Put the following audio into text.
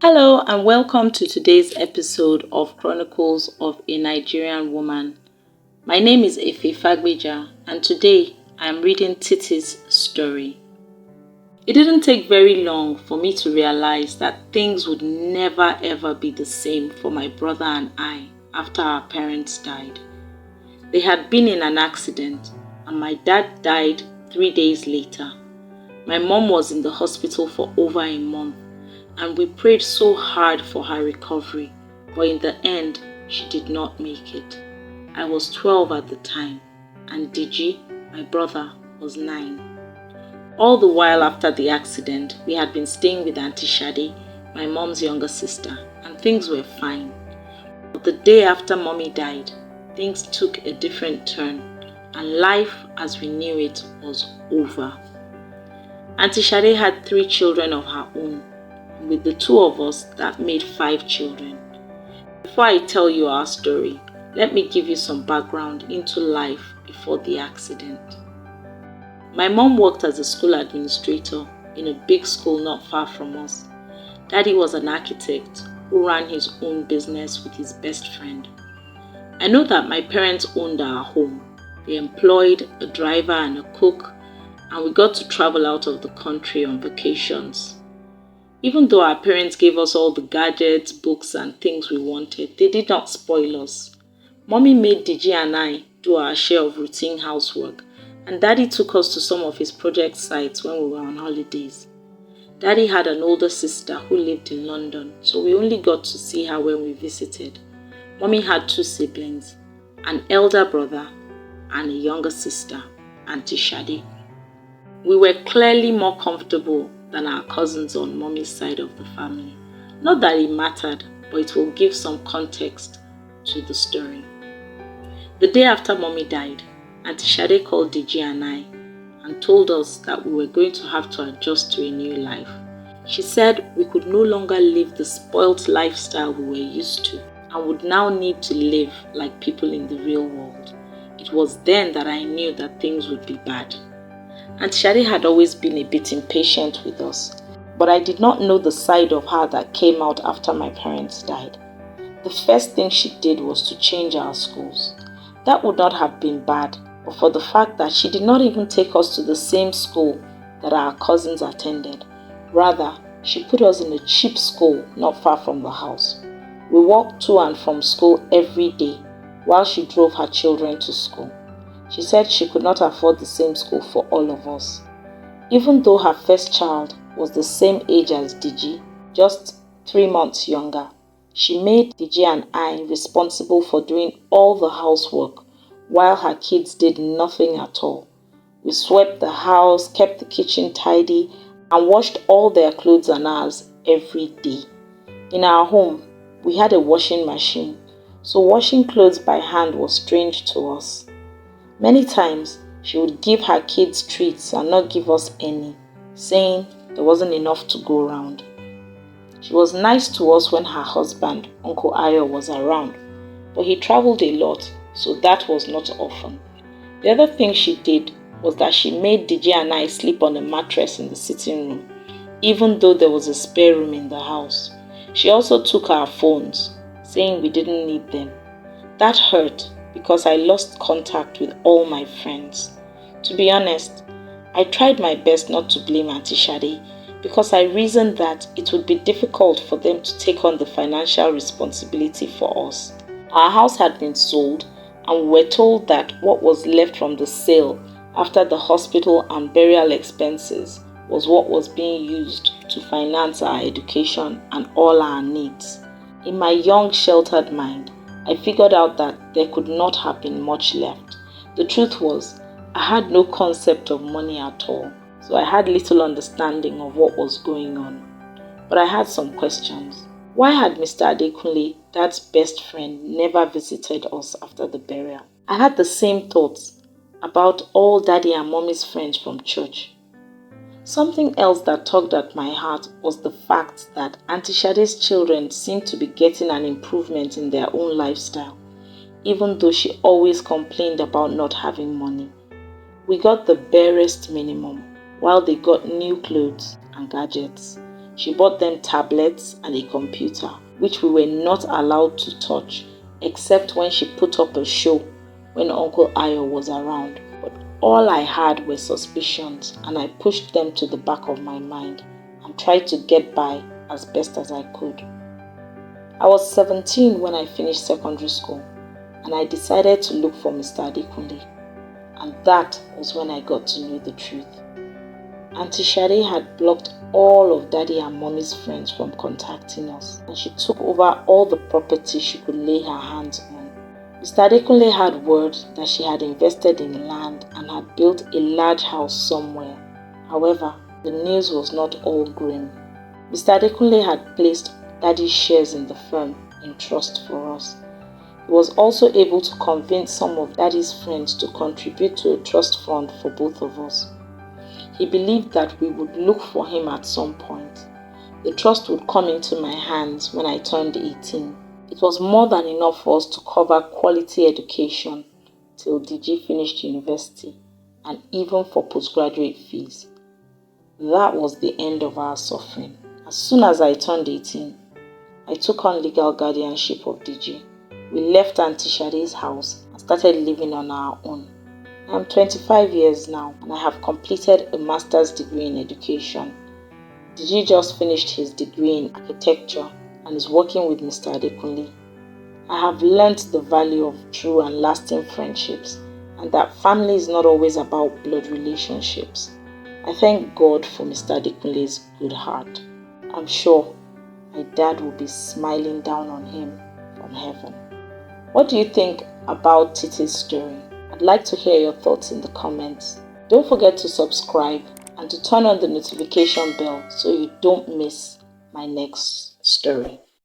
Hello and welcome to today's episode of Chronicles of a Nigerian Woman. My name is Fagbeja and today I am reading Titi's story. It didn't take very long for me to realize that things would never ever be the same for my brother and I after our parents died. They had been in an accident and my dad died 3 days later. My mom was in the hospital for over a month. And we prayed so hard for her recovery, but in the end, she did not make it. I was 12 at the time, and Digi, my brother, was 9. All the while after the accident, we had been staying with Auntie Shade, my mom's younger sister, and things were fine. But the day after Mommy died, things took a different turn, and life as we knew it was over. Auntie Shade had 3 children of her own. With the 2 of us, that made 5 children. Before I tell you our story, let me give you some background into life before the accident. My mom worked as a school administrator in a big school not far from us. Daddy was an architect who ran his own business with his best friend. I know that my parents owned our home. They employed a driver and a cook, and we got to travel out of the country on vacations. Even though our parents gave us all the gadgets, books and things we wanted, they did not spoil us. Mommy made Digi and I do our share of routine housework, and Daddy took us to some of his project sites when we were on holidays. Daddy had an older sister who lived in London, so we only got to see her when we visited. Mommy had 2 siblings, an elder brother and a younger sister, Auntie Shade. We were clearly more comfortable than our cousins on Mommy's side of the family. Not that it mattered, but it will give some context to the story. The day after Mommy died, Auntie Shade called Digi and I and told us that we were going to have to adjust to a new life. She said we could no longer live the spoilt lifestyle we were used to and would now need to live like people in the real world. It was then that I knew that things would be bad. Auntie Shade had always been a bit impatient with us, but I did not know the side of her that came out after my parents died. The first thing she did was to change our schools. That would not have been bad, but for the fact that she did not even take us to the same school that our cousins attended. Rather, she put us in a cheap school not far from the house. We walked to and from school every day while she drove her children to school. She said she could not afford the same school for all of us. Even though her first child was the same age as Digi, just 3 months younger, she made Digi and I responsible for doing all the housework while her kids did nothing at all. We swept the house, kept the kitchen tidy, and washed all their clothes and ours every day. In our home, we had a washing machine, so washing clothes by hand was strange to us. Many times, she would give her kids treats and not give us any, saying there wasn't enough to go around. She was nice to us when her husband, Uncle Ayo, was around, but he traveled a lot, so that was not often. The other thing she did was that she made Digi and I sleep on a mattress in the sitting room, even though there was a spare room in the house. She also took our phones, saying we didn't need them. That hurt, because I lost contact with all my friends. To be honest, I tried my best not to blame Auntie Shade because I reasoned that it would be difficult for them to take on the financial responsibility for us. Our house had been sold and we were told that what was left from the sale after the hospital and burial expenses was what was being used to finance our education and all our needs. In my young, sheltered mind, I figured out that there could not have been much left. The truth was, I had no concept of money at all, so I had little understanding of what was going on. But I had some questions. Why had Mr. Adekunle, Dad's best friend, never visited us after the burial? I had the same thoughts about all Daddy and Mommy's friends from church. Something else that tugged at my heart was the fact that Auntie Shade's children seemed to be getting an improvement in their own lifestyle, even though she always complained about not having money. We got the barest minimum, while they got new clothes and gadgets. She bought them tablets and a computer, which we were not allowed to touch, except when she put up a show when Uncle Ayo was around. But all I had were suspicions, and I pushed them to the back of my mind and tried to get by as best as I could. I was 17 when I finished secondary school, and I decided to look for Mr. Adekunle. And that was when I got to know the truth. Auntie Shade had blocked all of Daddy and Mommy's friends from contacting us, and she took over all the property she could lay her hands on. Mr. Adekunle had word that she had invested in land and had built a large house somewhere. However, the news was not all grim. Mr. Adekunle had placed Daddy's shares in the firm in trust for us. He was also able to convince some of Daddy's friends to contribute to a trust fund for both of us. He believed that we would look for him at some point. The trust would come into my hands when I turned 18. It was more than enough for us to cover quality education till DG finished university and even for postgraduate fees. That was the end of our suffering. As soon as I turned 18, I took on legal guardianship of DG. We left Auntie Shade's house and started living on our own. I am 25 years now and I have completed a master's degree in education. DG just finished his degree in architecture and is working with Mr. Adekunle. I have learnt the value of true and lasting friendships and that family is not always about blood relationships. I thank God for Mr. Adekunle's good heart. I'm sure my dad will be smiling down on him from heaven. What do you think about Titi's story? I'd like to hear your thoughts in the comments. Don't forget to subscribe and to turn on the notification bell so you don't miss my next story.